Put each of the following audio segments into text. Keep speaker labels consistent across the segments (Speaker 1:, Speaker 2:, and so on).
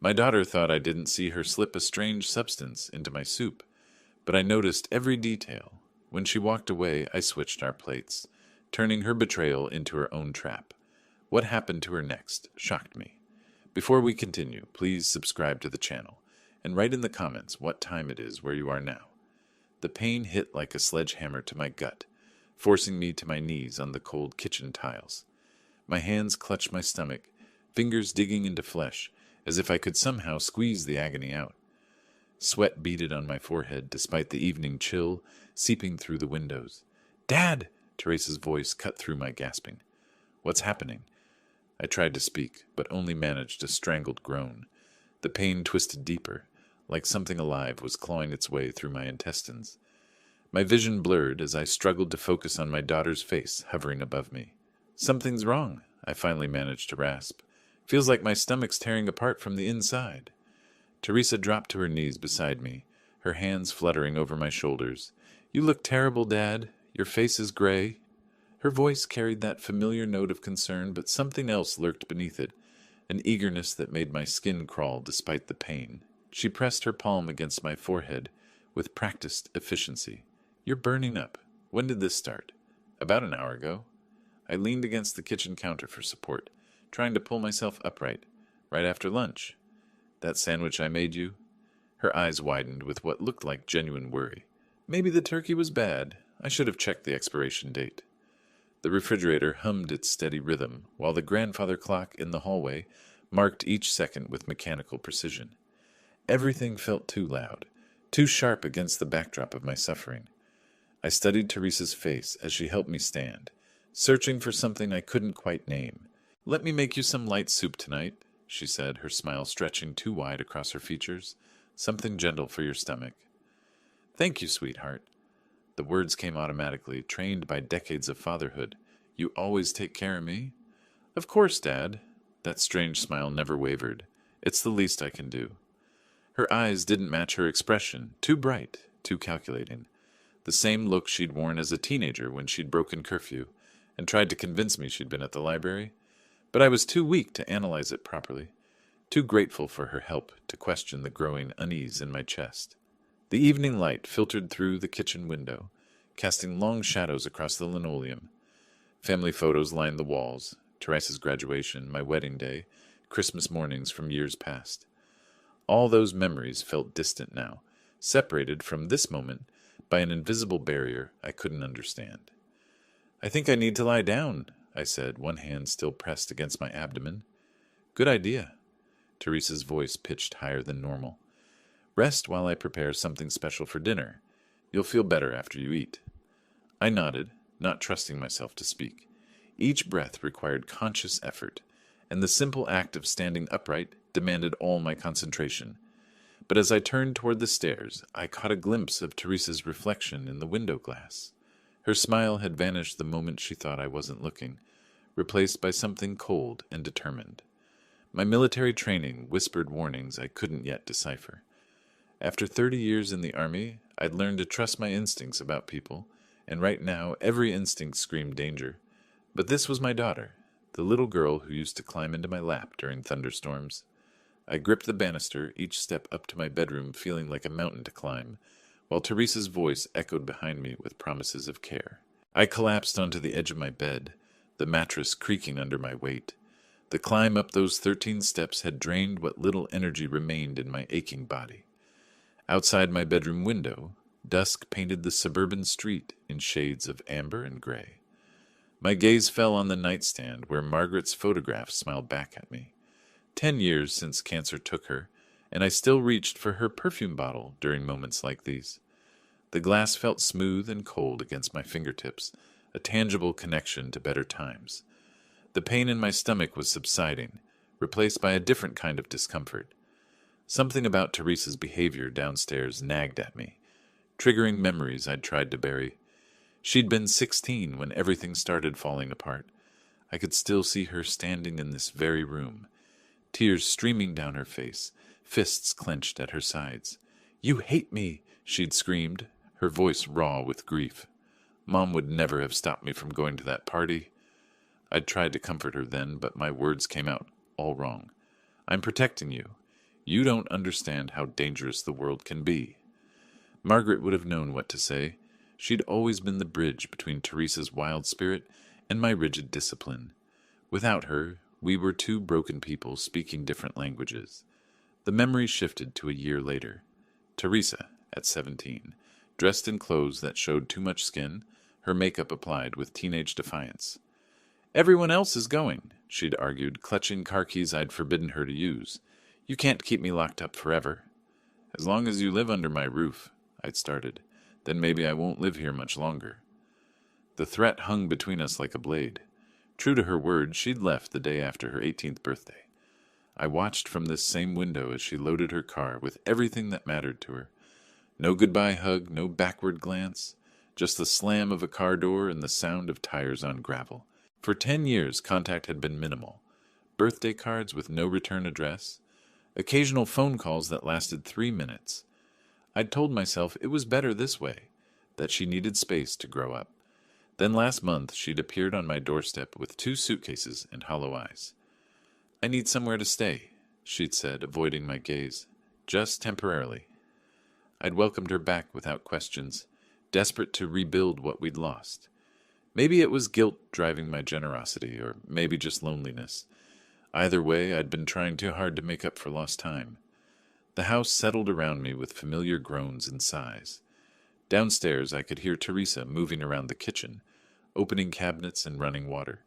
Speaker 1: My daughter thought I didn't see her slip a strange substance into my soup, but I noticed every detail. When she walked away, I switched our plates, turning her betrayal into her own trap. What happened to her next shocked me. Before we continue, please subscribe to the channel, and write in the comments what time it is where you are now. The pain hit like a sledgehammer to my gut, forcing me to my knees on the cold kitchen tiles. My hands clutched my stomach, fingers digging into flesh, as if I could somehow squeeze the agony out. Sweat beaded on my forehead despite the evening chill seeping through the windows. "Dad!" Teresa's voice cut through my gasping. "What's happening?" I tried to speak, but only managed a strangled groan. The pain twisted deeper, like something alive was clawing its way through my intestines. My vision blurred as I struggled to focus on my daughter's face hovering above me. "Something's wrong," I finally managed to rasp. "Feels like my stomach's tearing apart from the inside." Teresa dropped to her knees beside me, her hands fluttering over my shoulders. "You look terrible, Dad. Your face is gray." Her voice carried that familiar note of concern, but something else lurked beneath it, an eagerness that made my skin crawl despite the pain. She pressed her palm against my forehead with practiced efficiency. "You're burning up. When did this start?" "About an hour ago." I leaned against the kitchen counter for support, trying to pull myself upright. "Right after lunch." "That sandwich I made you?" Her eyes widened with what looked like genuine worry. "Maybe the turkey was bad. I should have checked the expiration date." The refrigerator hummed its steady rhythm, while the grandfather clock in the hallway marked each second with mechanical precision. Everything felt too loud, too sharp against the backdrop of my suffering. I studied Teresa's face as she helped me stand, searching for something I couldn't quite name. "Let me make you some light soup tonight," she said, her smile stretching too wide across her features. "Something gentle for your stomach." "Thank you, sweetheart." The words came automatically, trained by decades of fatherhood. "You always take care of me?" "Of course, Dad." That strange smile never wavered. "It's the least I can do." Her eyes didn't match her expression, too bright, too calculating. The same look she'd worn as a teenager when she'd broken curfew and tried to convince me she'd been at the library. But I was too weak to analyze it properly, too grateful for her help to question the growing unease in my chest. The evening light filtered through the kitchen window, casting long shadows across the linoleum. Family photos lined the walls: Teresa's graduation, my wedding day, Christmas mornings from years past. All those memories felt distant now, separated from this moment by an invisible barrier I couldn't understand. "I think I need to lie down," I said, one hand still pressed against my abdomen. "Good idea." Teresa's voice pitched higher than normal. "Rest while I prepare something special for dinner. You'll feel better after you eat." I nodded, not trusting myself to speak. Each breath required conscious effort, and the simple act of standing upright demanded all my concentration. But as I turned toward the stairs, I caught a glimpse of Teresa's reflection in the window glass. Her smile had vanished the moment she thought I wasn't looking, replaced by something cold and determined. My military training whispered warnings I couldn't yet decipher. After 30 years in the Army, I'd learned to trust my instincts about people, and right now every instinct screamed danger. But this was my daughter, the little girl who used to climb into my lap during thunderstorms. I gripped the banister, each step up to my bedroom feeling like a mountain to climb, while Teresa's voice echoed behind me with promises of care. I collapsed onto the edge of my bed, the mattress creaking under my weight. The climb up those 13 steps had drained what little energy remained in my aching body. Outside my bedroom window, dusk painted the suburban street in shades of amber and gray. My gaze fell on the nightstand where Margaret's photograph smiled back at me. 10 years since cancer took her, and I still reached for her perfume bottle during moments like these. The glass felt smooth and cold against my fingertips, a tangible connection to better times. The pain in my stomach was subsiding, replaced by a different kind of discomfort. Something about Teresa's behavior downstairs nagged at me, triggering memories I'd tried to bury. She'd been 16 when everything started falling apart. I could still see her standing in this very room, tears streaming down her face, fists clenched at her sides. "You hate me," she'd screamed, her voice raw with grief. "Mom would never have stopped me from going to that party." I'd tried to comfort her then, but my words came out all wrong. "I'm protecting you. You don't understand how dangerous the world can be." Margaret would have known what to say. She'd always been the bridge between Teresa's wild spirit and my rigid discipline. Without her, we were two broken people speaking different languages. The memory shifted to a year later. Teresa, at 17, dressed in clothes that showed too much skin, her makeup applied with teenage defiance. "Everyone else is going," she'd argued, clutching car keys I'd forbidden her to use. "You can't keep me locked up forever." "As long as you live under my roof," I'd started. "Then maybe I won't live here much longer." The threat hung between us like a blade. True to her word, she'd left the day after her 18th birthday. I watched from this same window as she loaded her car with everything that mattered to her. No goodbye hug, no backward glance, just the slam of a car door and the sound of tires on gravel. For 10 years, contact had been minimal. Birthday cards with no return address, occasional phone calls that lasted 3 minutes. I'd told myself it was better this way, that she needed space to grow up. Then last month, she'd appeared on my doorstep with 2 suitcases and hollow eyes. "I need somewhere to stay," she'd said, avoiding my gaze. "Just temporarily." I'd welcomed her back without questions, desperate to rebuild what we'd lost. Maybe it was guilt driving my generosity, or maybe just loneliness. Either way, I'd been trying too hard to make up for lost time. The house settled around me with familiar groans and sighs. Downstairs, I could hear Teresa moving around the kitchen, opening cabinets and running water.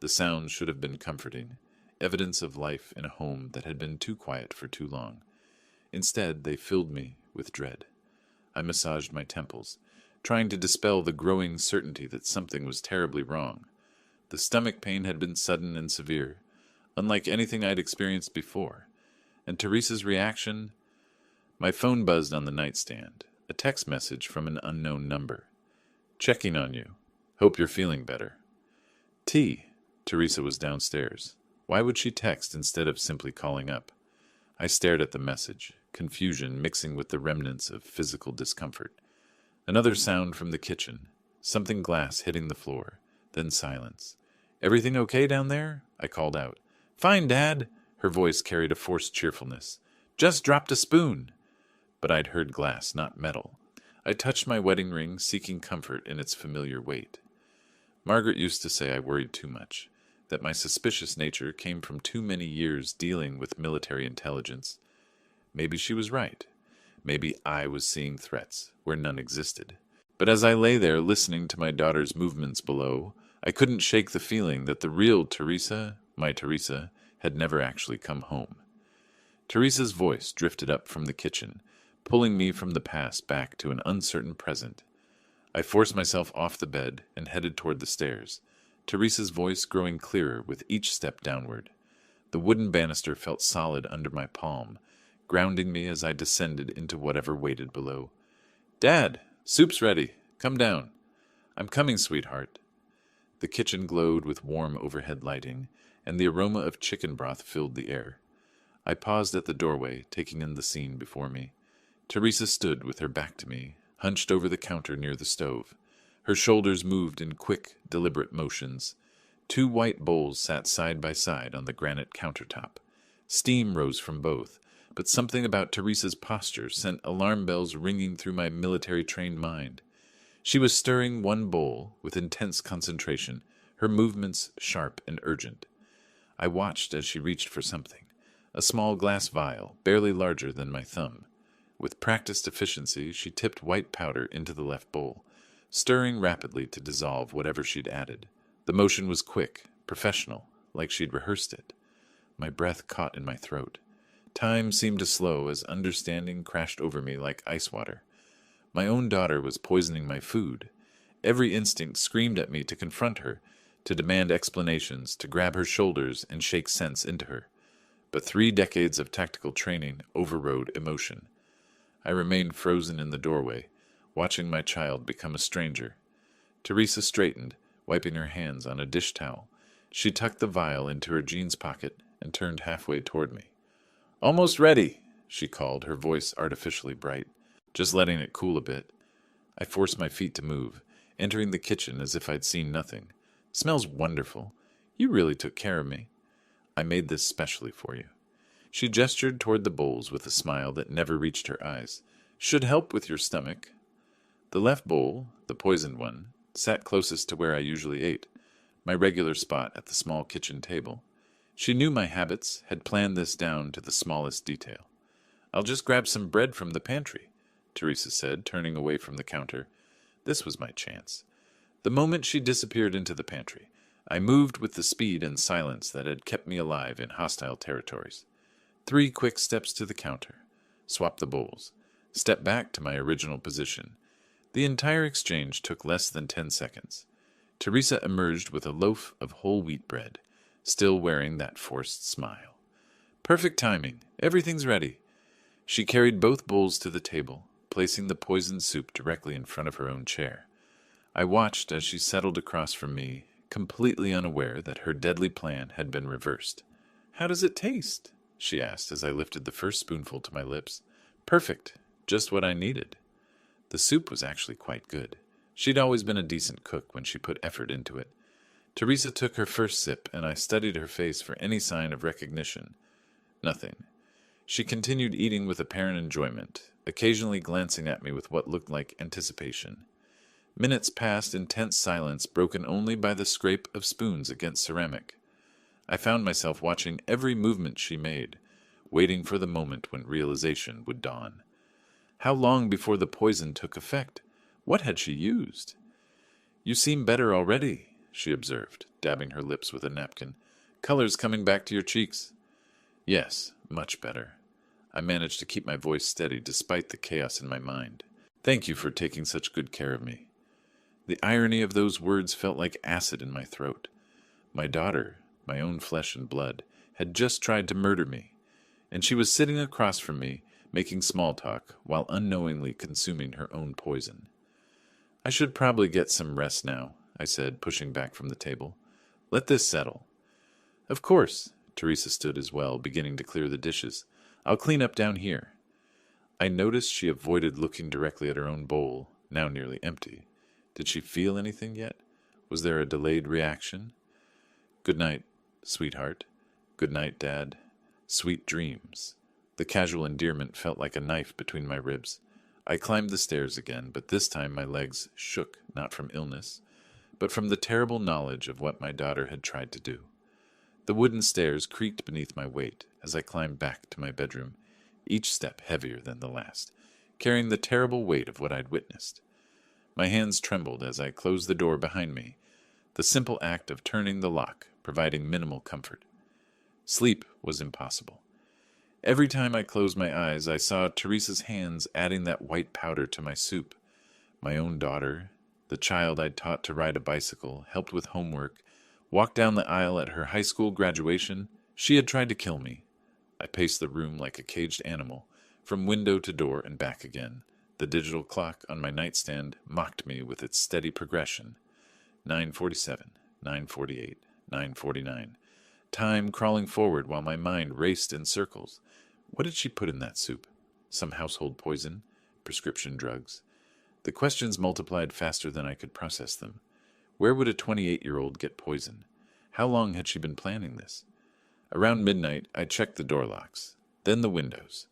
Speaker 1: The sounds should have been comforting, evidence of life in a home that had been too quiet for too long. Instead, they filled me with dread. I massaged my temples, trying to dispel the growing certainty that something was terribly wrong. The stomach pain had been sudden and severe, unlike anything I'd experienced before. And Teresa's reaction? My phone buzzed on the nightstand, a text message from an unknown number. "Checking on you. Hope you're feeling better." Teresa was downstairs. Why would she text instead of simply calling up? I stared at the message, confusion mixing with the remnants of physical discomfort. Another sound from the kitchen, something glass hitting the floor, then silence. "Everything okay down there?" I called out. "Fine, Dad." Her voice carried a forced cheerfulness. "Just dropped a spoon." But I'd heard glass, not metal. I touched my wedding ring, seeking comfort in its familiar weight. Margaret used to say I worried too much, that my suspicious nature came from too many years dealing with military intelligence. Maybe she was right. Maybe I was seeing threats where none existed. But as I lay there listening to my daughter's movements below, I couldn't shake the feeling that the real Teresa, my Teresa, had never actually come home. Teresa's voice drifted up from the kitchen, pulling me from the past back to an uncertain present. I forced myself off the bed and headed toward the stairs, Teresa's voice growing clearer with each step downward. The wooden banister felt solid under my palm, grounding me as I descended into whatever waited below. "Dad, soup's ready. Come down." "I'm coming, sweetheart." The kitchen glowed with warm overhead lighting, and the aroma of chicken broth filled the air. I paused at the doorway, taking in the scene before me. Teresa stood with her back to me, hunched over the counter near the stove. Her shoulders moved in quick, deliberate motions. 2 white bowls sat side by side on the granite countertop. Steam rose from both, but something about Teresa's posture sent alarm bells ringing through my military-trained mind. She was stirring one bowl with intense concentration, her movements sharp and urgent. I watched as she reached for something, a small glass vial, barely larger than my thumb. With practiced efficiency, she tipped white powder into the left bowl, stirring rapidly to dissolve whatever she'd added. The motion was quick, professional, like she'd rehearsed it. My breath caught in my throat. Time seemed to slow as understanding crashed over me like ice water. My own daughter was poisoning my food. Every instinct screamed at me to confront her, to demand explanations, to grab her shoulders and shake sense into her. But 3 decades of tactical training overrode emotion. I remained frozen in the doorway, watching my child become a stranger. Teresa straightened, wiping her hands on a dish towel. She tucked the vial into her jeans pocket and turned halfway toward me. "Almost ready," she called, her voice artificially bright. "Just letting it cool a bit." I forced my feet to move, entering the kitchen as if I'd seen nothing. "Smells wonderful. You really took care of me. I made this specially for you." She gestured toward the bowls with a smile that never reached her eyes. "Should help with your stomach." The left bowl, the poisoned one, sat closest to where I usually ate, my regular spot at the small kitchen table. She knew my habits, had planned this down to the smallest detail. "I'll just grab some bread from the pantry," Teresa said, turning away from the counter. This was my chance. The moment she disappeared into the pantry, I moved with the speed and silence that had kept me alive in hostile territories. 3 quick steps to the counter, swap the bowls, step back to my original position. The entire exchange took less than 10 seconds. Teresa emerged with a loaf of whole wheat bread, still wearing that forced smile. "Perfect timing. Everything's ready." She carried both bowls to the table, placing the poisoned soup directly in front of her own chair. I watched as she settled across from me, completely unaware that her deadly plan had been reversed. "How does it taste?" she asked as I lifted the first spoonful to my lips. "Perfect. Just what I needed." The soup was actually quite good. She'd always been a decent cook when she put effort into it. Teresa took her first sip, and I studied her face for any sign of recognition. Nothing. She continued eating with apparent enjoyment, occasionally glancing at me with what looked like anticipation. Minutes passed in tense silence, broken only by the scrape of spoons against ceramic. I found myself watching every movement she made, waiting for the moment when realization would dawn. How long before the poison took effect? What had she used? "You seem better already," she observed, dabbing her lips with a napkin. "Color's coming back to your cheeks." "Yes, much better." I managed to keep my voice steady despite the chaos in my mind. "Thank you for taking such good care of me." The irony of those words felt like acid in my throat. My daughter, my own flesh and blood, had just tried to murder me, and she was sitting across from me, making small talk, while unknowingly consuming her own poison. "I should probably get some rest now," I said, pushing back from the table. "Let this settle." "Of course." Teresa stood as well, beginning to clear the dishes. "I'll clean up down here." I noticed she avoided looking directly at her own bowl, now nearly empty. Did she feel anything yet? Was there a delayed reaction? "Good night, sweetheart." "Good night, Dad." "Sweet dreams." The casual endearment felt like a knife between my ribs. I climbed the stairs again, but this time my legs shook, not from illness, but from the terrible knowledge of what my daughter had tried to do. The wooden stairs creaked beneath my weight as I climbed back to my bedroom, each step heavier than the last, carrying the terrible weight of what I'd witnessed. My hands trembled as I closed the door behind me, the simple act of turning the lock providing minimal comfort. Sleep was impossible. Every time I closed my eyes, I saw Teresa's hands adding that white powder to my soup. My own daughter, the child I'd taught to ride a bicycle, helped with homework, walked down the aisle at her high school graduation, she had tried to kill me. I paced the room like a caged animal, from window to door and back again. The digital clock on my nightstand mocked me with its steady progression. 9:47, 9:48, 9:49. Time crawling forward while my mind raced in circles. What did she put in that soup? Some household poison? Prescription drugs? The questions multiplied faster than I could process them. Where would a 28-year-old get poison? How long had she been planning this? Around midnight, I checked the door locks, then the windows,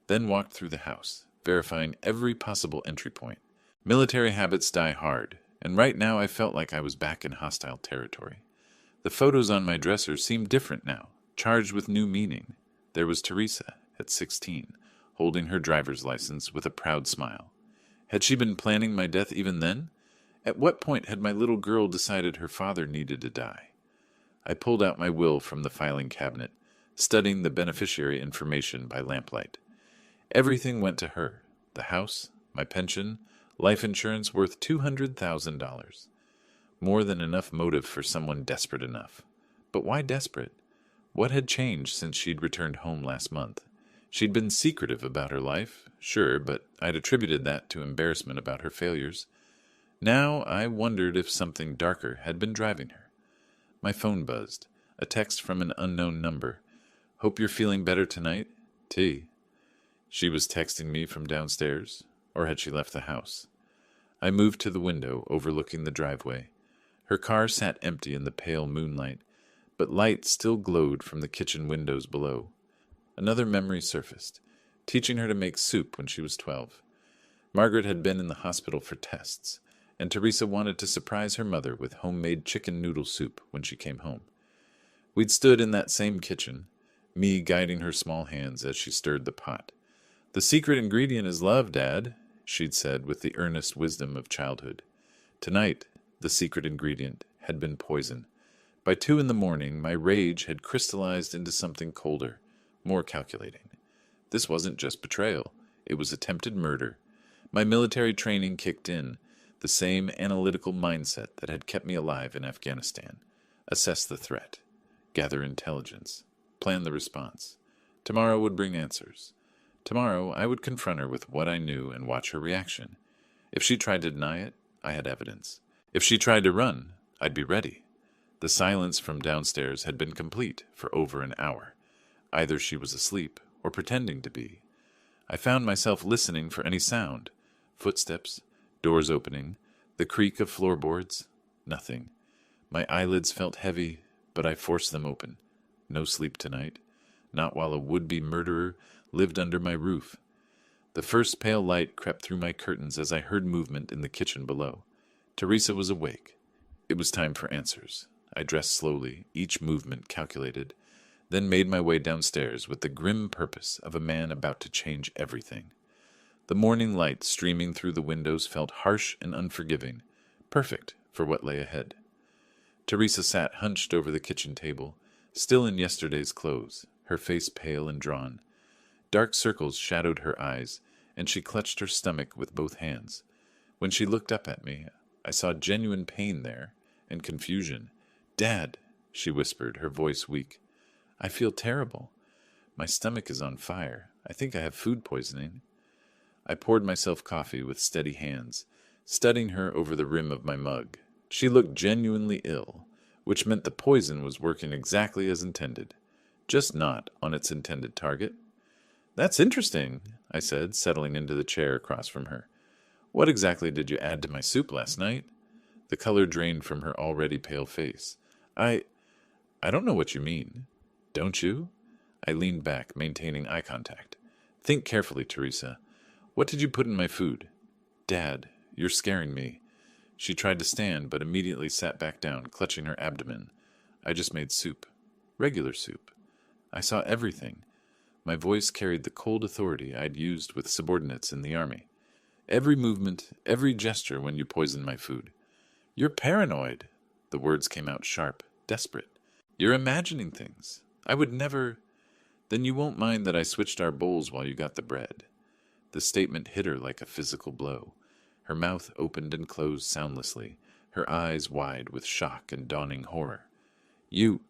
Speaker 1: then walked through the house, verifying every possible entry point. Military habits die hard, and right now I felt like I was back in hostile territory. The photos on my dresser seemed different now, charged with new meaning. There was Teresa, at 16, holding her driver's license with a proud smile. Had she been planning my death even then? At what point had my little girl decided her father needed to die? I pulled out my will from the filing cabinet, studying the beneficiary information by lamplight. Everything went to her: the house, my pension, life insurance worth $200,000. More than enough motive for someone desperate enough. But why desperate? What had changed since she'd returned home last month? She'd been secretive about her life, sure, but I'd attributed that to embarrassment about her failures. Now I wondered if something darker had been driving her. My phone buzzed. A text from an unknown number. "Hope you're feeling better tonight. T." She was texting me from downstairs, or had she left the house? I moved to the window overlooking the driveway. Her car sat empty in the pale moonlight, but light still glowed from the kitchen windows below. Another memory surfaced, teaching her to make soup when she was 12. Margaret had been in the hospital for tests, and Teresa wanted to surprise her mother with homemade chicken noodle soup when she came home. We'd stood in that same kitchen, me guiding her small hands as she stirred the pot. "The secret ingredient is love, Dad," she'd said with the earnest wisdom of childhood. Tonight, the secret ingredient had been poison. By 2 in the morning, my rage had crystallized into something colder, more calculating. This wasn't just betrayal. It was attempted murder. My military training kicked in, the same analytical mindset that had kept me alive in Afghanistan. Assess the threat. Gather intelligence. Plan the response. Tomorrow would bring answers. Tomorrow, I would confront her with what I knew and watch her reaction. If she tried to deny it, I had evidence. If she tried to run, I'd be ready. The silence from downstairs had been complete for over an hour. Either she was asleep or pretending to be. I found myself listening for any sound. Footsteps, doors opening, the creak of floorboards. Nothing. My eyelids felt heavy, but I forced them open. No sleep tonight. Not while a would-be murderer lived under my roof. The first pale light crept through my curtains as I heard movement in the kitchen below. Teresa was awake. It was time for answers. I dressed slowly, each movement calculated, then made my way downstairs with the grim purpose of a man about to change everything. The morning light streaming through the windows felt harsh and unforgiving, perfect for what lay ahead. Teresa sat hunched over the kitchen table, still in yesterday's clothes, her face pale and drawn. Dark circles shadowed her eyes, and she clutched her stomach with both hands. When she looked up at me, I saw genuine pain there, and confusion. "Dad," she whispered, her voice weak. "I feel terrible. My stomach is on fire. I think I have food poisoning." I poured myself coffee with steady hands, studying her over the rim of my mug. She looked genuinely ill, which meant the poison was working exactly as intended, just not on its intended target. "That's interesting," I said, settling into the chair across from her. "What exactly did you add to my soup last night?" The color drained from her already pale face. I don't know what you mean." "Don't you?" I leaned back, maintaining eye contact. "Think carefully, Teresa. What did you put in my food?" "Dad, you're scaring me." She tried to stand, but immediately sat back down, clutching her abdomen. "I just made soup. Regular soup. I saw everything." My voice carried the cold authority I'd used with subordinates in the army. "Every movement, every gesture when you poisoned my food." "You're paranoid." The words came out sharp, desperate. "You're imagining things. I would never—" "Then you won't mind that I switched our bowls while you got the bread." The statement hit her like a physical blow. Her mouth opened and closed soundlessly, her eyes wide with shock and dawning horror. You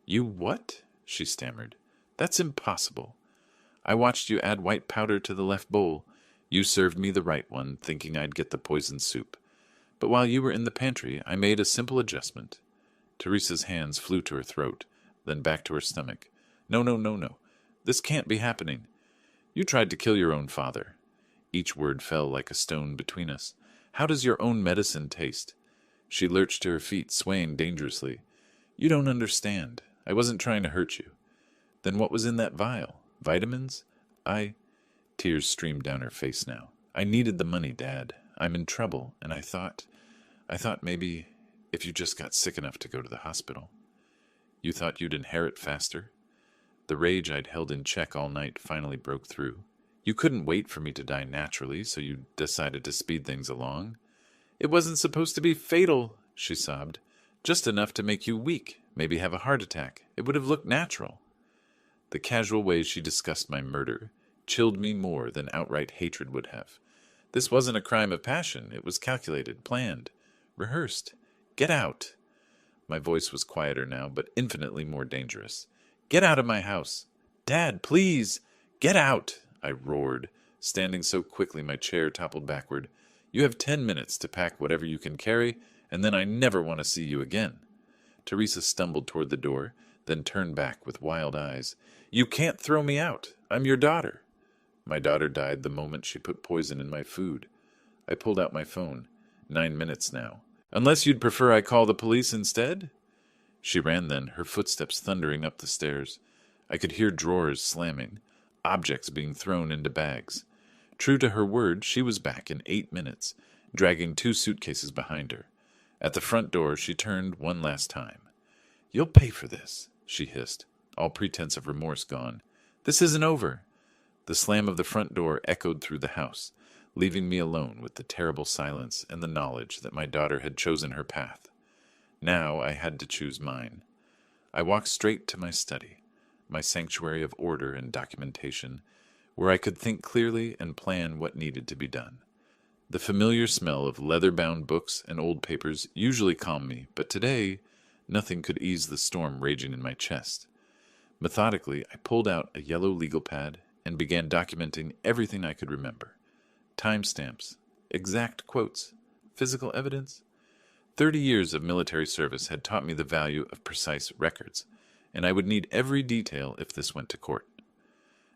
Speaker 1: what?" she stammered. "That's impossible. I watched you add white powder to the left bowl. You served me the right one, thinking I'd get the poisoned soup. But while you were in the pantry, I made a simple adjustment." Teresa's hands flew to her throat, then back to her stomach. No. This can't be happening. You tried to kill your own father." Each word fell like a stone between us. "How does your own medicine taste?" She lurched to her feet, swaying dangerously. "You don't understand. I wasn't trying to hurt you." "Then what was in that vial? Vitamins?" Tears streamed down her face now. "I needed the money, Dad. I'm in trouble, and I thought maybe if you just got sick enough to go to the hospital." "You thought you'd inherit faster?" The rage I'd held in check all night finally broke through. "You couldn't wait for me to die naturally, so you decided to speed things along." "It wasn't supposed to be fatal," she sobbed. "Just enough to make you weak, maybe have a heart attack. It would have looked natural." The casual way she discussed my murder chilled me more than outright hatred would have. This wasn't a crime of passion. It was calculated, planned, rehearsed. "Get out." My voice was quieter now, but infinitely more dangerous. "Get out of my house. Dad, please. Get out," I roared, standing so quickly my chair toppled backward. "You have 10 minutes to pack whatever you can carry, and then I never want to see you again." Teresa stumbled toward the door, then turned back with wild eyes. "You can't throw me out. I'm your daughter." "My daughter died the moment she put poison in my food." I pulled out my phone. 9 minutes now. "Unless you'd prefer I call the police instead?" She ran then, her footsteps thundering up the stairs. I could hear drawers slamming, objects being thrown into bags. True to her word, she was back in 8 minutes, dragging 2 suitcases behind her. At the front door, she turned one last time. "You'll pay for this," she hissed, all pretense of remorse gone. "This isn't over." The slam of the front door echoed through the house, leaving me alone with the terrible silence and the knowledge that my daughter had chosen her path. Now I had to choose mine. I walked straight to my study, my sanctuary of order and documentation, where I could think clearly and plan what needed to be done. The familiar smell of leather-bound books and old papers usually calmed me, but today nothing could ease the storm raging in my chest. Methodically, I pulled out a yellow legal pad and began documenting everything I could remember. Timestamps, exact quotes, physical evidence. 30 years of military service had taught me the value of precise records, and I would need every detail if this went to court.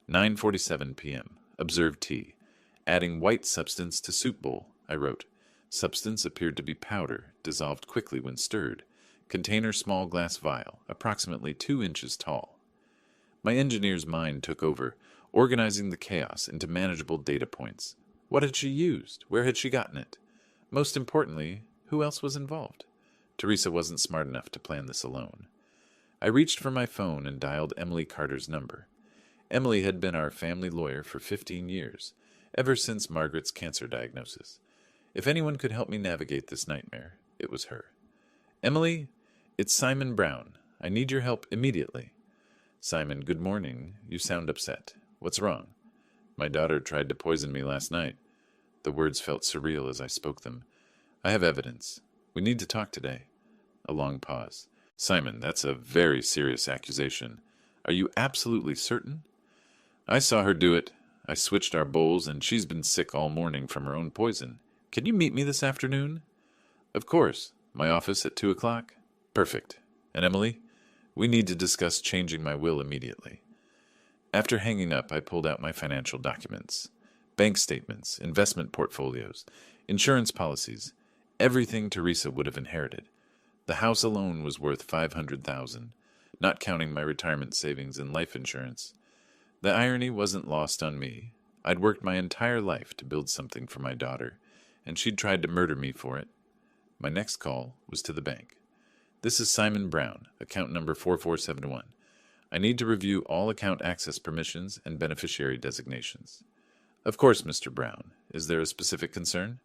Speaker 1: 9:47 p.m. Observed tea. Adding white substance to soup bowl, I wrote. Substance appeared to be powder, dissolved quickly when stirred. Container small glass vial, approximately 2 inches tall. My engineer's mind took over, organizing the chaos into manageable data points. What had she used? Where had she gotten it? Most importantly, who else was involved? Teresa wasn't smart enough to plan this alone. I reached for my phone and dialed Emily Carter's number. Emily had been our family lawyer for 15 years, ever since Margaret's cancer diagnosis. If anyone could help me navigate this nightmare, it was her. "Emily, it's Simon Brown. I need your help immediately." "Simon, good morning. You sound upset. What's wrong?" "My daughter tried to poison me last night." The words felt surreal as I spoke them. "I have evidence. We need to talk today." A long pause. "Simon, that's a very serious accusation. Are you absolutely certain?" "I saw her do it. I switched our bowls, and she's been sick all morning from her own poison. Can you meet me this afternoon?" "Of course. My office at 2 o'clock? Perfect. And Emily, we need to discuss changing my will immediately." After hanging up, I pulled out my financial documents. Bank statements, investment portfolios, insurance policies, everything Teresa would have inherited. The house alone was worth $500,000, not counting my retirement savings and life insurance. The irony wasn't lost on me. I'd worked my entire life to build something for my daughter, and she'd tried to murder me for it. My next call was to the bank. "This is Simon Brown, account number 4471. I need to review all account access permissions and beneficiary designations." "Of course, Mr. Brown. Is there a specific concern?"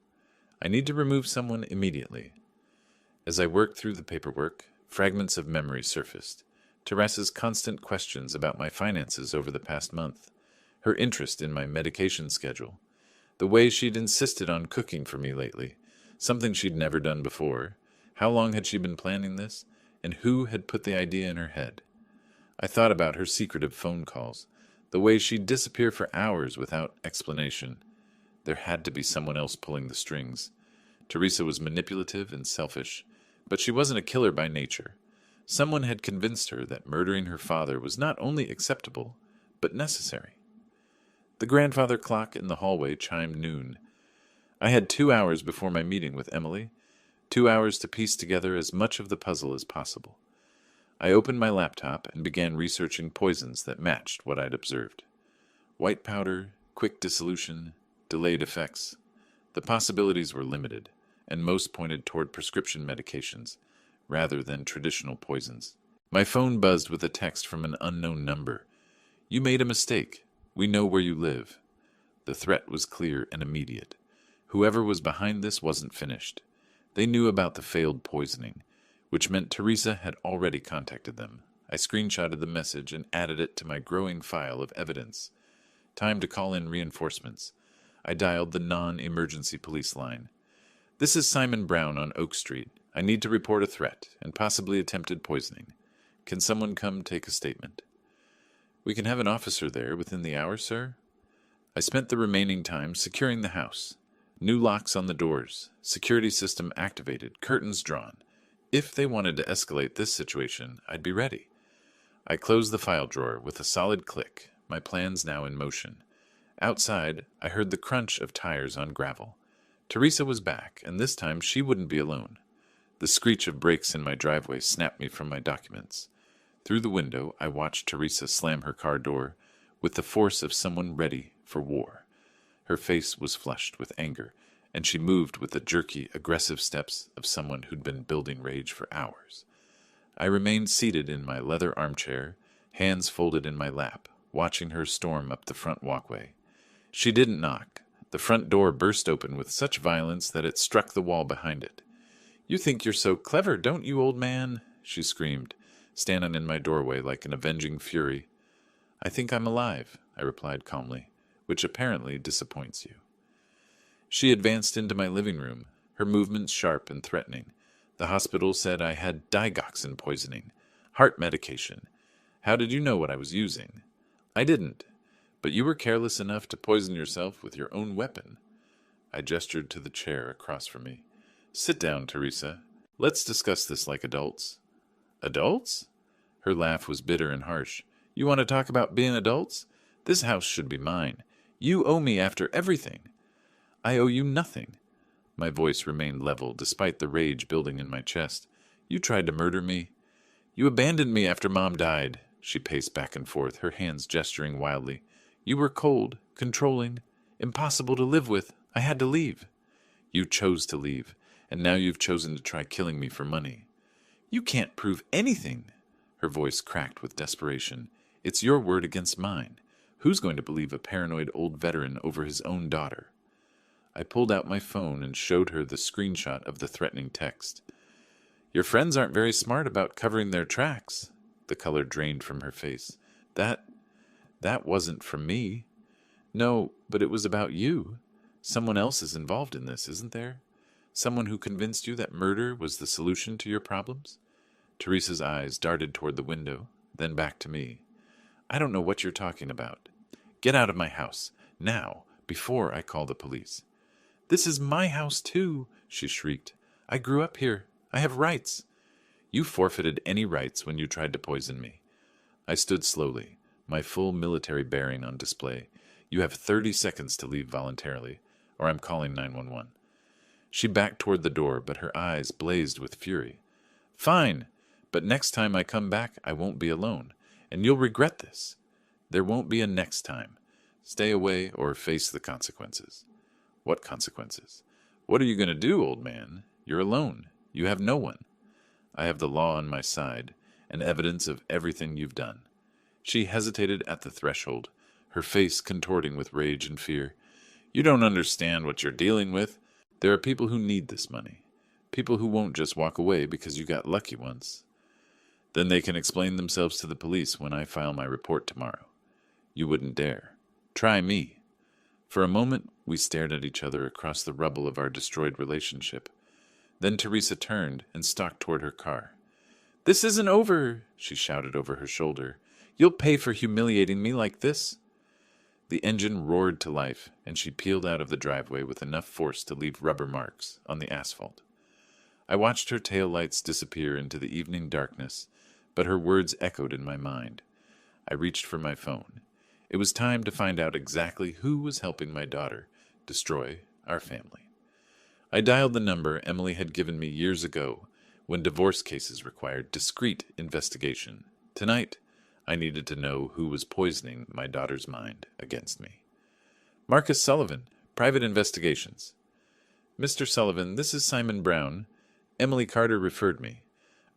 Speaker 1: "I need to remove someone immediately." As I worked through the paperwork, fragments of memory surfaced. Teresa's constant questions about my finances over the past month, her interest in my medication schedule, the way she'd insisted on cooking for me lately, something she'd never done before. How long had she been planning this, and who had put the idea in her head? I thought about her secretive phone calls, the way she'd disappear for hours without explanation. There had to be someone else pulling the strings. Teresa was manipulative and selfish, but she wasn't a killer by nature. Someone had convinced her that murdering her father was not only acceptable, but necessary. The grandfather clock in the hallway chimed noon. I had 2 hours before my meeting with Emily, 2 hours to piece together as much of the puzzle as possible. I opened my laptop and began researching poisons that matched what I'd observed. White powder, quick dissolution, delayed effects. The possibilities were limited, and most pointed toward prescription medications, rather than traditional poisons. My phone buzzed with a text from an unknown number. "You made a mistake. We know where you live." The threat was clear and immediate. Whoever was behind this wasn't finished. They knew about the failed poisoning, which meant Teresa had already contacted them. I screenshotted the message and added it to my growing file of evidence. Time to call in reinforcements. I dialed the non-emergency police line. "This is Simon Brown on Oak Street. I need to report a threat and possibly attempted poisoning. Can someone come take a statement?" "We can have an officer there within the hour, sir." I spent the remaining time securing the house. New locks on the doors, security system activated, curtains drawn. If they wanted to escalate this situation, I'd be ready. I closed the file drawer with a solid click, my plans now in motion. Outside, I heard the crunch of tires on gravel. Teresa was back, and this time she wouldn't be alone. The screech of brakes in my driveway snapped me from my documents. Through the window, I watched Teresa slam her car door with the force of someone ready for war. Her face was flushed with anger, and she moved with the jerky, aggressive steps of someone who'd been building rage for hours. I remained seated in my leather armchair, hands folded in my lap, watching her storm up the front walkway. She didn't knock. The front door burst open with such violence that it struck the wall behind it. "You think you're so clever, don't you, old man?" she screamed, standing in my doorway like an avenging fury. "I think I'm alive," I replied calmly, "which apparently disappoints you." She advanced into my living room, her movements sharp and threatening. The hospital said I had digoxin poisoning, heart medication. How did you know what I was using? I didn't, but you were careless enough to poison yourself with your own weapon. I gestured to the chair across from me. "Sit down, Teresa. Let's discuss this like adults." "Adults?" Her laugh was bitter and harsh. "You want to talk about being adults? This house should be mine. You owe me after everything." "I owe you nothing." My voice remained level despite the rage building in my chest. "You tried to murder me. You abandoned me after Mom died." She paced back and forth, her hands gesturing wildly. "You were cold, controlling, impossible to live with. I had to leave. You chose to leave, and now you've chosen to try killing me for money. You can't prove anything." Her voice cracked with desperation. "It's your word against mine. Who's going to believe a paranoid old veteran over his own daughter?" I pulled out my phone and showed her the screenshot of the threatening text. "Your friends aren't very smart about covering their tracks." The color drained from her face. That wasn't from me." "No, but it was about you. Someone else is involved in this, isn't there? Someone who convinced you that murder was the solution to your problems?" Teresa's eyes darted toward the window, then back to me. "I don't know what you're talking about. Get out of my house, now, before I call the police." "This is my house, too," she shrieked. "I grew up here. I have rights." "You forfeited any rights when you tried to poison me." I stood slowly, my full military bearing on display. "You have 30 seconds to leave voluntarily, or I'm calling 911. She backed toward the door, but her eyes blazed with fury. "Fine, but next time I come back, I won't be alone, and you'll regret this." "There won't be a next time. Stay away or face the consequences." "What consequences?" "What are you going to do, old man? You're alone. You have no one." "I have the law on my side, and evidence of everything you've done." She hesitated at the threshold, her face contorting with rage and fear. "You don't understand what you're dealing with. There are people who need this money. People who won't just walk away because you got lucky once. Then they can explain themselves to the police when I file my report tomorrow. You wouldn't dare. Try me." For a moment, we stared at each other across the rubble of our destroyed relationship. Then Teresa turned and stalked toward her car. "This isn't over," she shouted over her shoulder. "You'll pay for humiliating me like this." The engine roared to life, and she peeled out of the driveway with enough force to leave rubber marks on the asphalt. I watched her taillights disappear into the evening darkness, but her words echoed in my mind. I reached for my phone. It was time to find out exactly who was helping my daughter destroy our family. I dialed the number Emily had given me years ago when divorce cases required discreet investigation. Tonight, I needed to know who was poisoning my daughter's mind against me. "Marcus Sullivan, Private Investigations." "Mr. Sullivan, this is Simon Brown. Emily Carter referred me.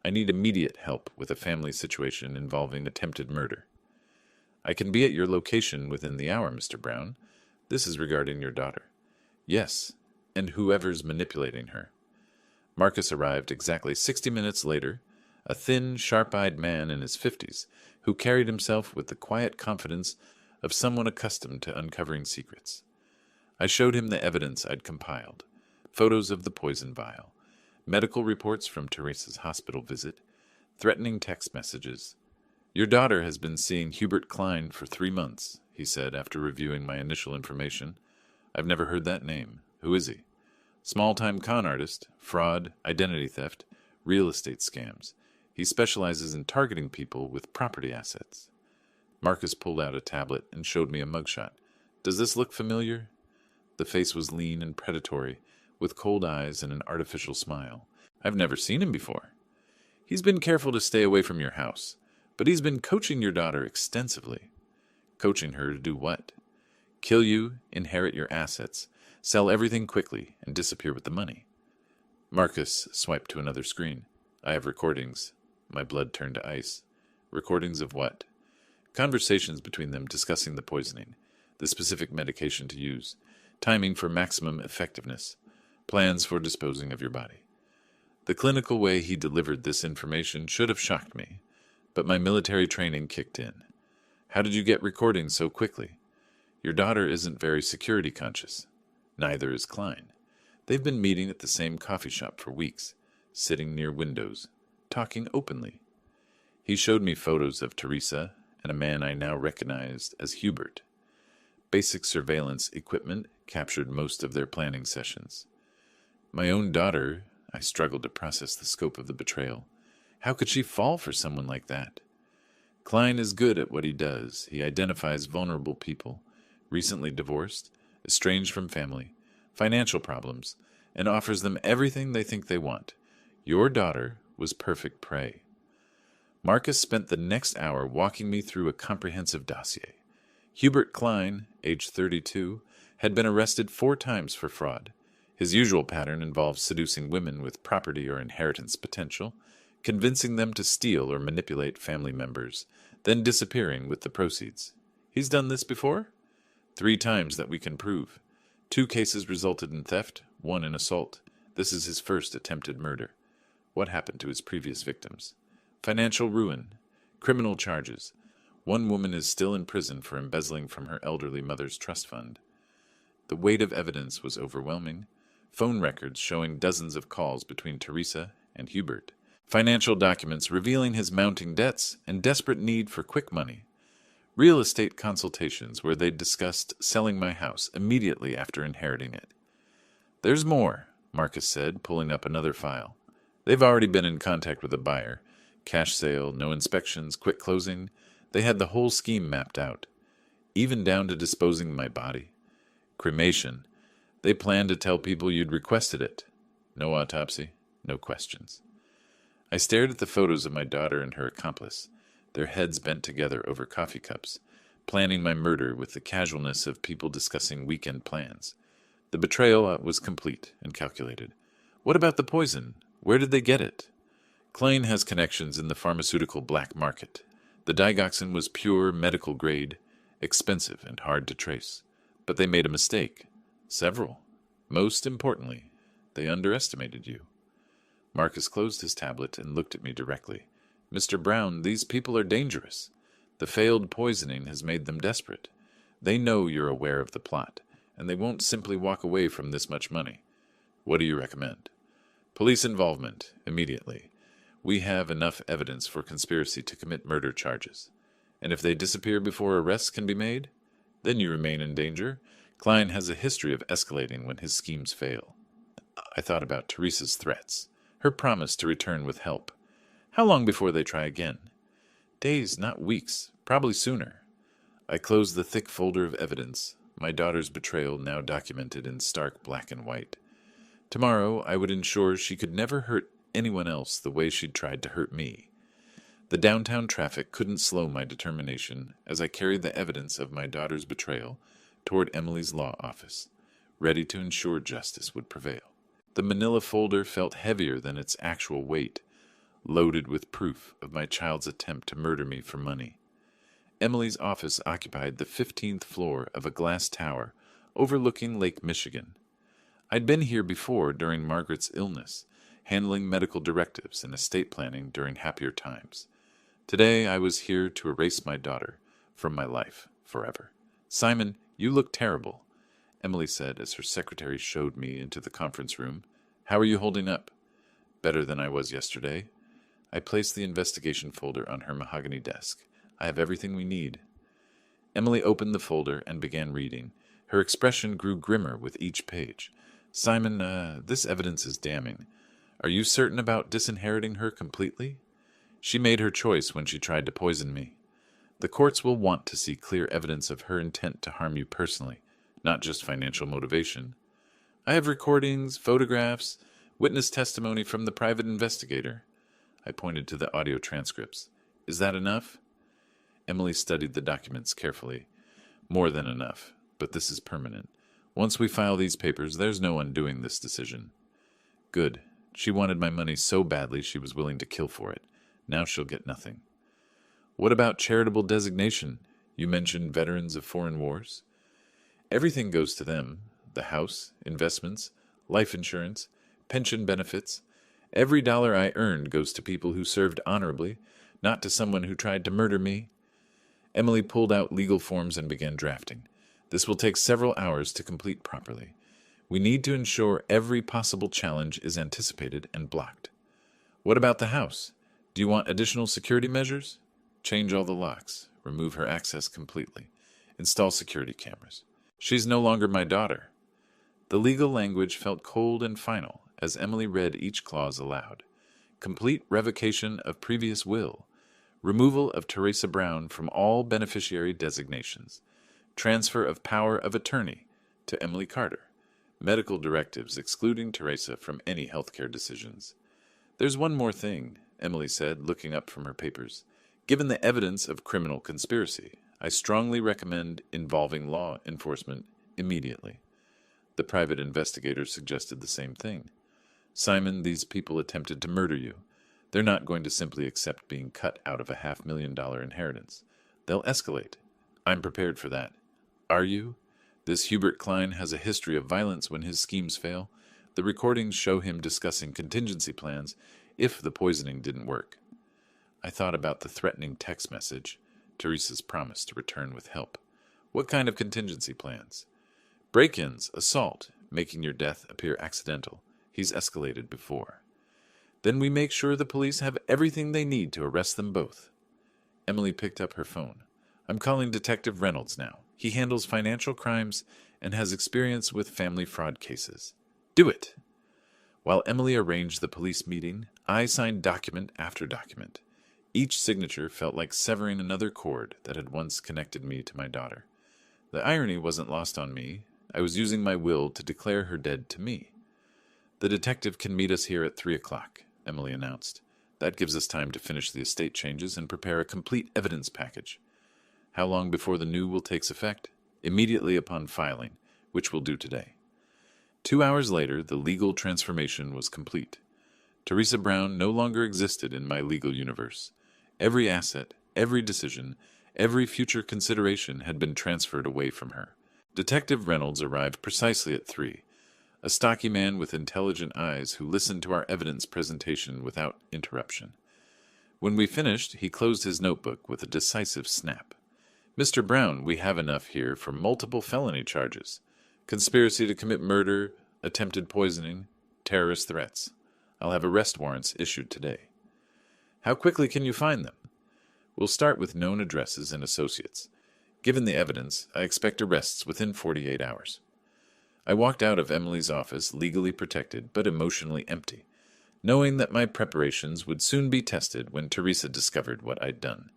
Speaker 1: I need immediate help with a family situation involving attempted murder." "I can be at your location within the hour, Mr. Brown. This is regarding your daughter." "Yes, and whoever's manipulating her." Marcus arrived exactly 60 minutes later, a thin, sharp-eyed man in his 50s, who carried himself with the quiet confidence of someone accustomed to uncovering secrets. I showed him the evidence I'd compiled, photos of the poison vial, medical reports from Teresa's hospital visit, threatening text messages. "Your daughter has been seeing Hubert Klein for 3 months, he said after reviewing my initial information. "I've never heard that name. Who is he?" "Small-time con artist, fraud, identity theft, real estate scams. He specializes in targeting people with property assets." Marcus pulled out a tablet and showed me a mugshot. "Does this look familiar?" The face was lean and predatory, with cold eyes and an artificial smile. "I've never seen him before." "He's been careful to stay away from your house, But he's been coaching your daughter extensively. Coaching her to do what? Kill you, inherit your assets, sell everything quickly, and disappear with the money. Marcus swiped to another screen. I have recordings. My blood turned to ice. Recordings of what? Conversations between them discussing the poisoning, the specific medication to use, timing for maximum effectiveness, plans for disposing of your body. The clinical way he delivered this information should have shocked me, but my military training kicked in. How did you get recordings so quickly? Your daughter isn't very security conscious. Neither is Klein. They've been meeting at the same coffee shop for weeks, sitting near windows, talking openly. He showed me photos of Teresa and a man I now recognized as Hubert. Basic surveillance equipment captured most of their planning sessions. My own daughter, I struggled to process the scope of the betrayal. How could she fall for someone like that? Klein is good at what he does. He identifies vulnerable people, recently divorced, estranged from family, financial problems, and offers them everything they think they want. Your daughter was perfect prey. Marcus spent the next hour walking me through a comprehensive dossier. Hubert Klein, age 32, had been arrested 4 times for fraud. His usual pattern involves seducing women with property or inheritance potential, convincing them to steal or manipulate family members, then disappearing with the proceeds. He's done this before? 3 times that we can prove. 2 cases resulted in theft, 1 in assault. This is his first attempted murder. What happened to his previous victims? Financial ruin, criminal charges. 1 woman is still in prison for embezzling from her elderly mother's trust fund. The weight of evidence was overwhelming. Phone records showing dozens of calls between Teresa and Hubert. Financial documents revealing his mounting debts and desperate need for quick money. Real estate consultations where they discussed selling my house immediately after inheriting it. There's more, Marcus said, pulling up another file. They've already been in contact with a buyer. Cash sale, no inspections, quick closing. They had the whole scheme mapped out, even down to disposing my body. Cremation. They planned to tell people you'd requested it. No autopsy, no questions. I stared at the photos of my daughter and her accomplice, their heads bent together over coffee cups, planning my murder with the casualness of people discussing weekend plans. The betrayal was complete and calculated. What about the poison? Where did they get it? Klein has connections in the pharmaceutical black market. The digoxin was pure medical grade, expensive and hard to trace. But they made a mistake. Several. Most importantly, they underestimated you. Marcus closed his tablet and looked at me directly. Mr. Brown, these people are dangerous. The failed poisoning has made them desperate. They know you're aware of the plot, and they won't simply walk away from this much money. What do you recommend? Police involvement, immediately. We have enough evidence for conspiracy to commit murder charges. And if they disappear before arrests can be made, then you remain in danger. Klein has a history of escalating when his schemes fail. I thought about Teresa's threats, her promise to return with help. How long before they try again? Days, not weeks, probably sooner. I closed the thick folder of evidence, my daughter's betrayal now documented in stark black and white. Tomorrow I would ensure she could never hurt anyone else the way she'd tried to hurt me. The downtown traffic couldn't slow my determination as I carried the evidence of my daughter's betrayal toward Emily's law office, ready to ensure justice would prevail. The manila folder felt heavier than its actual weight, loaded with proof of my child's attempt to murder me for money. Emily's office occupied the 15th floor of a glass tower overlooking Lake Michigan. I'd been here before during Margaret's illness, handling medical directives and estate planning during happier times. Today I was here to erase my daughter from my life forever. Simon, you look terrible, Emily said as her secretary showed me into the conference room. How are you holding up? Better than I was yesterday. I placed the investigation folder on her mahogany desk. I have everything we need. Emily opened the folder and began reading. Her expression grew grimmer with each page. Simon, this evidence is damning. Are you certain about disinheriting her completely? She made her choice when she tried to poison me. The courts will want to see clear evidence of her intent to harm you personally, not just financial motivation. I have recordings, photographs, witness testimony from the private investigator. I pointed to the audio transcripts. Is that enough? Emily studied the documents carefully. More than enough, but this is permanent. Once we file these papers, there's no undoing this decision. Good. She wanted my money so badly she was willing to kill for it. Now she'll get nothing. What about charitable designation? You mentioned veterans of foreign wars. Everything goes to them. The house, investments, life insurance, pension benefits. Every dollar I earned goes to people who served honorably, not to someone who tried to murder me. Emily pulled out legal forms and began drafting. This will take several hours to complete properly. We need to ensure every possible challenge is anticipated and blocked. What about the house? Do you want additional security measures? Change all the locks. Remove her access completely. Install security cameras. She's no longer my daughter. The legal language felt cold and final as Emily read each clause aloud. Complete revocation of previous will. Removal of Teresa Brown from all beneficiary designations. Transfer of power of attorney to Emily Carter. Medical directives excluding Teresa from any healthcare decisions. There's one more thing, Emily said, looking up from her papers. Given the evidence of criminal conspiracy, I strongly recommend involving law enforcement immediately. The private investigator suggested the same thing. Simon, these people attempted to murder you. They're not going to simply accept being cut out of a $500,000 inheritance. They'll escalate. I'm prepared for that. Are you? This Hubert Klein has a history of violence when his schemes fail. The recordings show him discussing contingency plans if the poisoning didn't work. I thought about the threatening text message, Teresa's promise to return with help. What kind of contingency plans? Break-ins, assault, making your death appear accidental. He's escalated before. Then we make sure the police have everything they need to arrest them both. Emily picked up her phone. I'm calling Detective Reynolds now. He handles financial crimes and has experience with family fraud cases. Do it! While Emily arranged the police meeting, I signed document after document. Each signature felt like severing another cord that had once connected me to my daughter. The irony wasn't lost on me. I was using my will to declare her dead to me. The detective can meet us here at 3 o'clock, Emily announced. That gives us time to finish the estate changes and prepare a complete evidence package. How long before the new will takes effect? Immediately upon filing, which we'll do today. 2 hours later, the legal transformation was complete. Teresa Brown no longer existed in my legal universe. Every asset, every decision, every future consideration had been transferred away from her. Detective Reynolds arrived precisely at 3, a stocky man with intelligent eyes who listened to our evidence presentation without interruption. When we finished, he closed his notebook with a decisive snap. Mr. Brown, we have enough here for multiple felony charges. Conspiracy to commit murder, attempted poisoning, terrorist threats. I'll have arrest warrants issued today. How quickly can you find them? We'll start with known addresses and associates. Given the evidence, I expect arrests within 48 hours. I walked out of Emily's office legally protected but emotionally empty, knowing that my preparations would soon be tested when Teresa discovered what I'd done.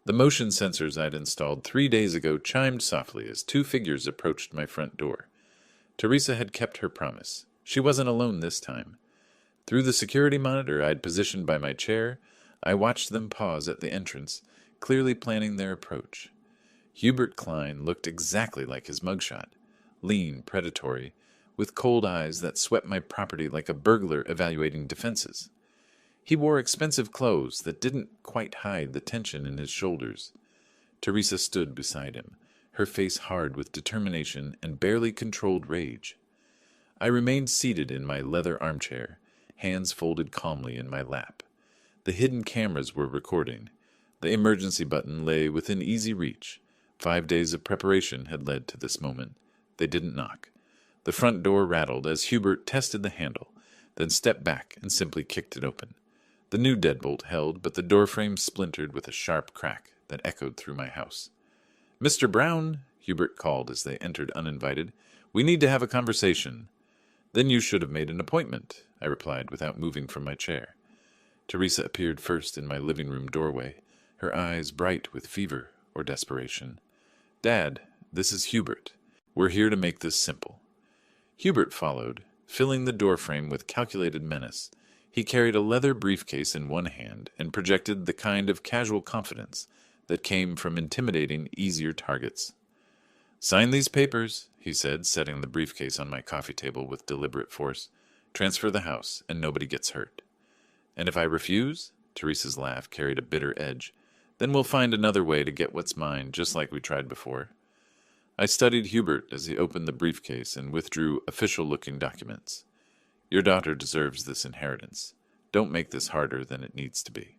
Speaker 1: The motion sensors I'd installed 3 days ago chimed softly as 2 figures approached my front door. Teresa had kept her promise. She wasn't alone this time. Through the security monitor I'd positioned by my chair, I watched them pause at the entrance, clearly planning their approach. Hubert Klein looked exactly like his mugshot, lean, predatory, with cold eyes that swept my property like a burglar evaluating defenses. He wore expensive clothes that didn't quite hide the tension in his shoulders. Teresa stood beside him, her face hard with determination and barely controlled rage. I remained seated in my leather armchair, hands folded calmly in my lap. The hidden cameras were recording. The emergency button lay within easy reach. 5 days of preparation had led to this moment. They didn't knock. The front door rattled as Hubert tested the handle, then stepped back and simply kicked it open. The new deadbolt held, but the doorframe splintered with a sharp crack that echoed through my house. "Mr. Brown," Hubert called as they entered uninvited, "we need to have a conversation." "Then you should have made an appointment," I replied without moving from my chair. Teresa appeared first in my living room doorway, her eyes bright with fever or desperation. "Dad, this is Hubert. We're here to make this simple." Hubert followed, filling the doorframe with calculated menace. He carried a leather briefcase in one hand and projected the kind of casual confidence that came from intimidating easier targets. "Sign these papers," he said, setting the briefcase on my coffee table with deliberate force. "Transfer the house, and nobody gets hurt." "And if I refuse?" Teresa's laugh carried a bitter edge. "Then we'll find another way to get what's mine, just like we tried before." I studied Hubert as he opened the briefcase and withdrew official-looking documents. "Your daughter deserves this inheritance. Don't make this harder than it needs to be."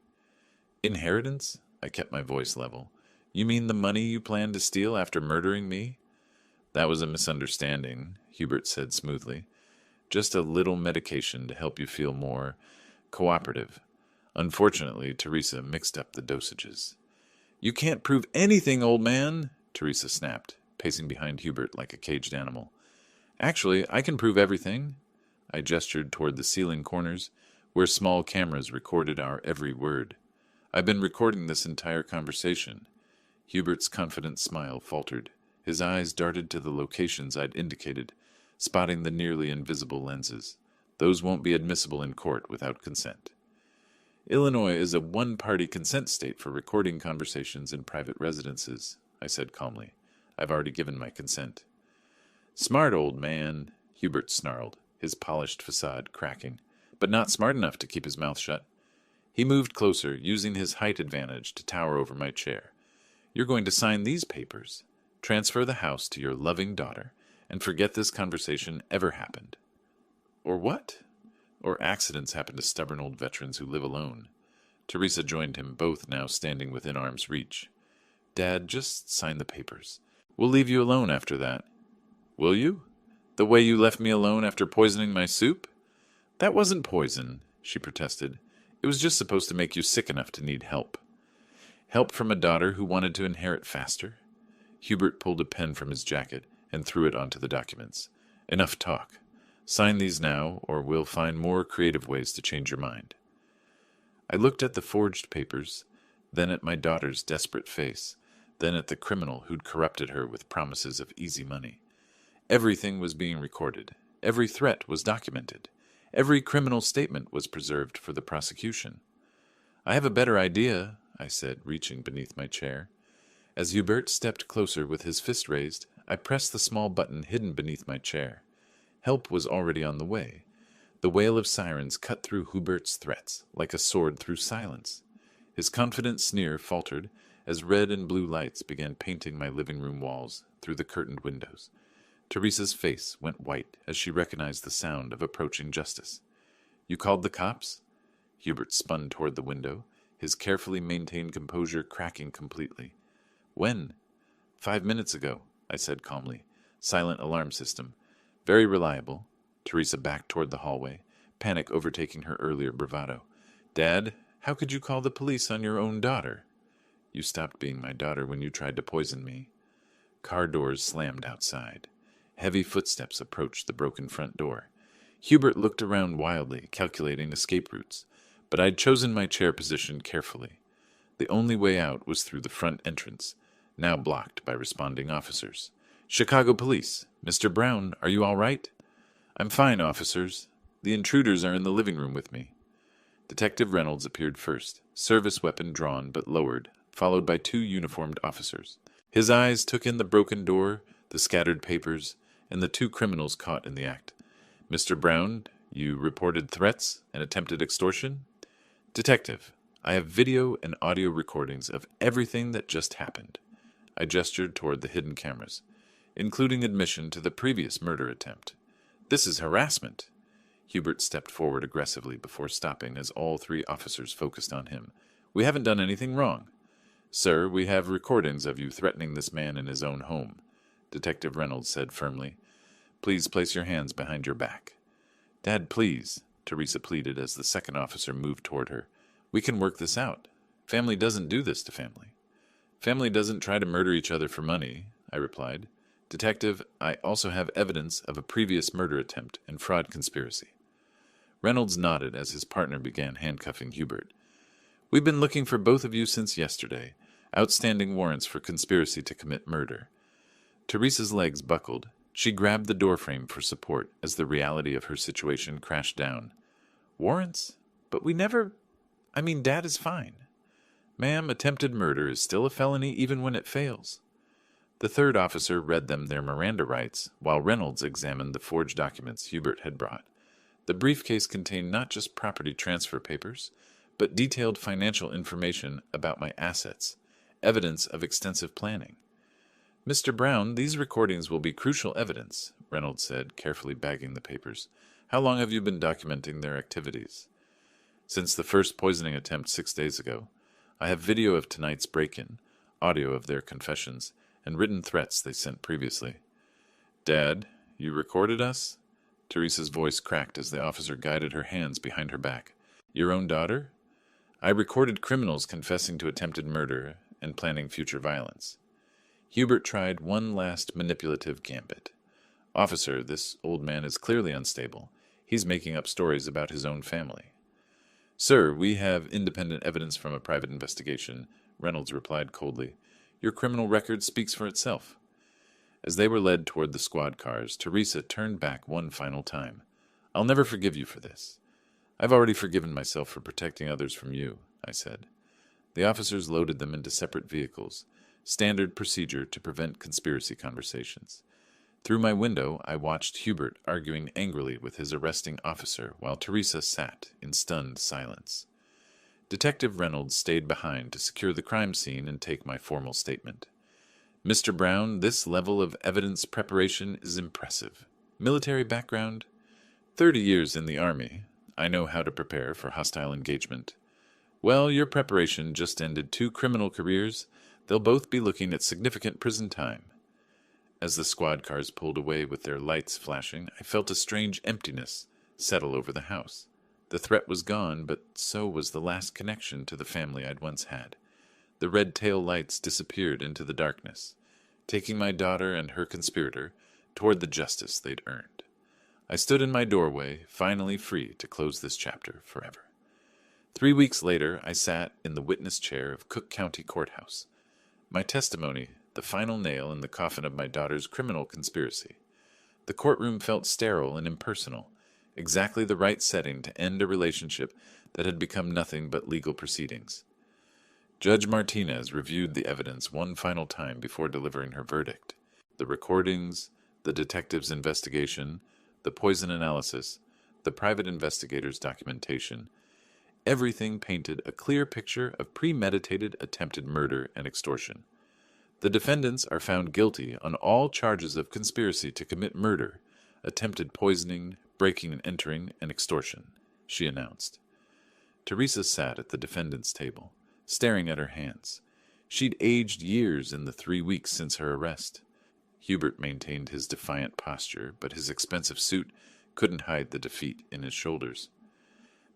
Speaker 1: "Inheritance?" I kept my voice level. "You mean the money you planned to steal after murdering me?" "That was a misunderstanding," Hubert said smoothly. "Just a little medication to help you feel more cooperative." Unfortunately, Teresa mixed up the dosages. "You can't prove anything, old man," Teresa snapped, pacing behind Hubert like a caged animal. "Actually, I can prove everything." I gestured toward the ceiling corners, where small cameras recorded our every word. "I've been recording this entire conversation." Hubert's confident smile faltered. His eyes darted to the locations I'd indicated, spotting the nearly invisible lenses. "Those won't be admissible in court without consent." "Illinois is a one-party consent state for recording conversations in private residences," I said calmly. "I've already given my consent." "Smart old man," Hubert snarled, his polished facade cracking, but not smart enough to keep his mouth shut. He moved closer, using his height advantage to tower over my chair. "You're going to sign these papers, transfer the house to your loving daughter, and forget this conversation ever happened." "Or what?" "Or accidents happen to stubborn old veterans who live alone." Teresa joined him, both now standing within arm's reach. "Dad, just sign the papers. We'll leave you alone after that." "Will you? The way you left me alone after poisoning my soup?" "That wasn't poison," she protested. "It was just supposed to make you sick enough to need help." "Help from a daughter who wanted to inherit faster?" Hubert pulled a pen from his jacket and threw it onto the documents. "Enough talk. Sign these now, or we'll find more creative ways to change your mind." I looked at the forged papers, then at my daughter's desperate face, then at the criminal who'd corrupted her with promises of easy money. Everything was being recorded. Every threat was documented. Every criminal statement was preserved for the prosecution. "I have a better idea," I said, reaching beneath my chair. As Hubert stepped closer with his fist raised, I pressed the small button hidden beneath my chair. Help was already on the way. The wail of sirens cut through Hubert's threats like a sword through silence. His confident sneer faltered as red and blue lights began painting my living room walls through the curtained windows. Teresa's face went white as she recognized the sound of approaching justice. "You called the cops?" Hubert spun toward the window, his carefully maintained composure cracking completely. "When?" "5 minutes ago," I said calmly. "Silent alarm system. Very reliable." Teresa backed toward the hallway, panic overtaking her earlier bravado. "Dad, how could you call the police on your own daughter?" "You stopped being my daughter when you tried to poison me." Car doors slammed outside. Heavy footsteps approached the broken front door. Hubert looked around wildly, calculating escape routes, but I'd chosen my chair position carefully. The only way out was through the front entrance, now blocked by responding officers. "Chicago Police. Mr. Brown, are you all right?" "I'm fine, officers. The intruders are in the living room with me." Detective Reynolds appeared first, service weapon drawn but lowered, followed by 2 uniformed officers. His eyes took in the broken door, the scattered papers, and the 2 criminals caught in the act. "Mr. Brown, you reported threats and attempted extortion?" "Detective, I have video and audio recordings of everything that just happened." I gestured toward the hidden cameras, "including admission to the previous murder attempt." "This is harassment." Hubert stepped forward aggressively before stopping as all 3 officers focused on him. "We haven't done anything wrong." "Sir, we have recordings of you threatening this man in his own home," Detective Reynolds said firmly. "Please place your hands behind your back." "Dad, please," Teresa pleaded as the second officer moved toward her. "We can work this out. Family doesn't do this to family." "Family doesn't try to murder each other for money," I replied. "Detective, I also have evidence of a previous murder attempt and fraud conspiracy." Reynolds nodded as his partner began handcuffing Hubert. "We've been looking for both of you since yesterday. Outstanding warrants for conspiracy to commit murder." Teresa's legs buckled. She grabbed the doorframe for support as the reality of her situation crashed down. "Warrants? But Dad is fine. Ma'am, attempted murder is still a felony even when it fails. The third officer read them their Miranda rights, while Reynolds examined the forged documents Hubert had brought. The briefcase contained not just property transfer papers, but detailed financial information about my assets, evidence of extensive planning. Mr. Brown, these recordings will be crucial evidence, Reynolds said, carefully bagging the papers. How long have you been documenting their activities? Since the first poisoning attempt 6 days ago. I have video of tonight's break-in, audio of their confessions, and written threats they sent previously. Dad, you recorded us? Teresa's voice cracked as the officer guided her hands behind her back. Your own daughter? I recorded criminals confessing to attempted murder and planning future violence. Hubert tried one last manipulative gambit. Officer, this old man is clearly unstable. He's making up stories about his own family. Sir, we have independent evidence from a private investigation, Reynolds replied coldly. Your criminal record speaks for itself. As they were led toward the squad cars, Teresa turned back one final time. I'll never forgive you for this. I've already forgiven myself for protecting others from you, I said. The officers loaded them into separate vehicles, standard procedure to prevent conspiracy conversations. Through my window, I watched Hubert arguing angrily with his arresting officer while Teresa sat in stunned silence. Detective Reynolds stayed behind to secure the crime scene and take my formal statement. Mr. Brown, this level of evidence preparation is impressive. Military background? 30 years in the Army. I know how to prepare for hostile engagement. Well, your preparation just ended 2 criminal careers. They'll both be looking at significant prison time. As the squad cars pulled away with their lights flashing, I felt a strange emptiness settle over the house. The threat was gone, but so was the last connection to the family I'd once had. The red tail lights disappeared into the darkness, taking my daughter and her conspirator toward the justice they'd earned. I stood in my doorway, finally free to close this chapter forever. 3 weeks later, I sat in the witness chair of Cook County Courthouse. My testimony, the final nail in the coffin of my daughter's criminal conspiracy. The courtroom felt sterile and impersonal, exactly the right setting to end a relationship that had become nothing but legal proceedings. Judge Martinez reviewed the evidence one final time before delivering her verdict. The recordings, the detective's investigation, the poison analysis, the private investigator's documentation, everything painted a clear picture of premeditated attempted murder and extortion. The defendants are found guilty on all charges of conspiracy to commit murder, attempted poisoning, breaking and entering, and extortion, she announced. Teresa sat at the defendant's table, staring at her hands. She'd aged years in the 3 weeks since her arrest. Hubert maintained his defiant posture, but his expensive suit couldn't hide the defeat in his shoulders.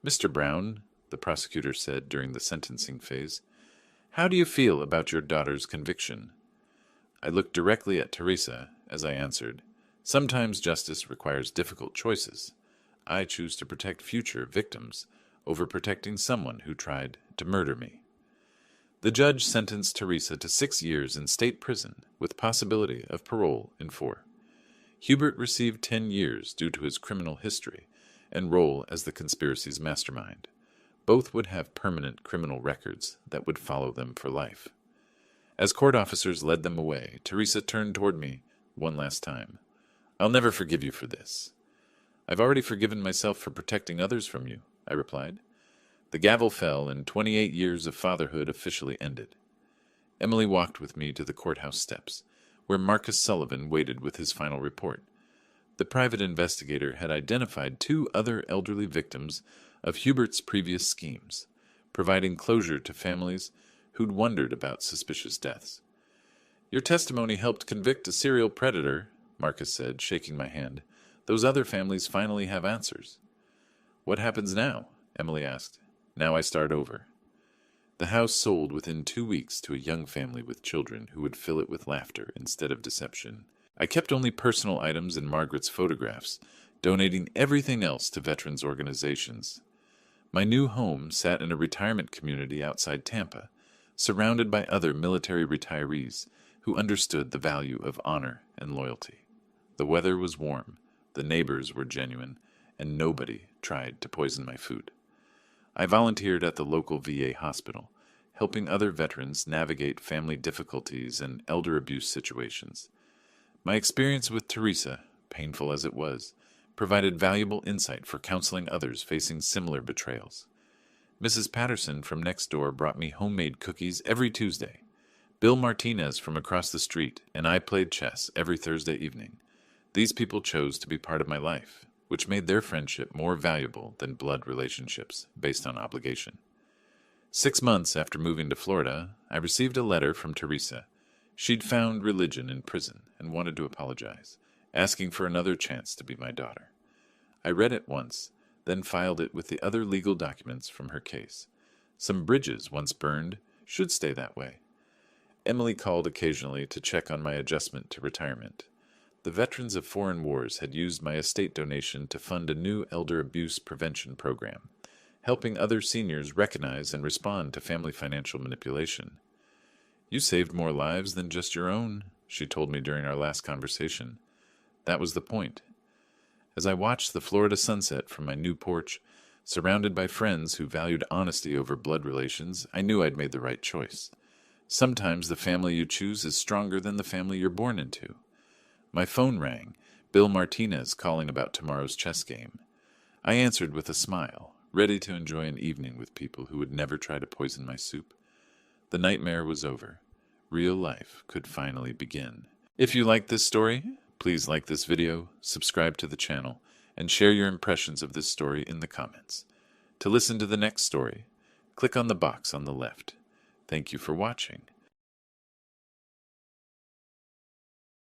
Speaker 1: Mr. Brown, the prosecutor said during the sentencing phase, how do you feel about your daughter's conviction? I looked directly at Teresa as I answered, sometimes justice requires difficult choices. I choose to protect future victims over protecting someone who tried to murder me. The judge sentenced Teresa to 6 years in state prison with possibility of parole in 4. Hubert received 10 years due to his criminal history and role as the conspiracy's mastermind. Both would have permanent criminal records that would follow them for life. As court officers led them away, Teresa turned toward me one last time. I'll never forgive you for this. I've already forgiven myself for protecting others from you, I replied. The gavel fell and 28 years of fatherhood officially ended. Emily walked with me to the courthouse steps, where Marcus Sullivan waited with his final report. The private investigator had identified 2 other elderly victims of Hubert's previous schemes, providing closure to families who'd wondered about suspicious deaths. Your testimony helped convict a serial predator, Marcus said, shaking my hand. Those other families finally have answers. What happens now? Emily asked. Now I start over. The house sold within 2 weeks to a young family with children who would fill it with laughter instead of deception. I kept only personal items and Margaret's photographs, donating everything else to veterans organizations. My new home sat in a retirement community outside Tampa, surrounded by other military retirees who understood the value of honor and loyalty. The weather was warm, the neighbors were genuine, and nobody tried to poison my food. I volunteered at the local VA hospital, helping other veterans navigate family difficulties and elder abuse situations. My experience with Teresa, painful as it was, provided valuable insight for counseling others facing similar betrayals. Mrs. Patterson from next door brought me homemade cookies every Tuesday. Bill Martinez from across the street and I played chess every Thursday evening. These people chose to be part of my life, which made their friendship more valuable than blood relationships based on obligation. 6 months after moving to Florida, I received a letter from Teresa. She'd found religion in prison and wanted to apologize, asking for another chance to be my daughter. I read it once, then filed it with the other legal documents from her case. Some bridges once burned should stay that way. Emily called occasionally to check on my adjustment to retirement. The veterans of foreign wars had used my estate donation to fund a new elder abuse prevention program, helping other seniors recognize and respond to family financial manipulation. "You saved more lives than just your own," she told me during our last conversation. That was the point. As I watched the Florida sunset from my new porch, surrounded by friends who valued honesty over blood relations, I knew I'd made the right choice. Sometimes the family you choose is stronger than the family you're born into. My phone rang, Bill Martinez calling about tomorrow's chess game. I answered with a smile, ready to enjoy an evening with people who would never try to poison my soup. The nightmare was over. Real life could finally begin. If you liked this story, please like this video, subscribe to the channel, and share your impressions of this story in the comments. To listen to the next story, click on the box on the left. Thank you for watching.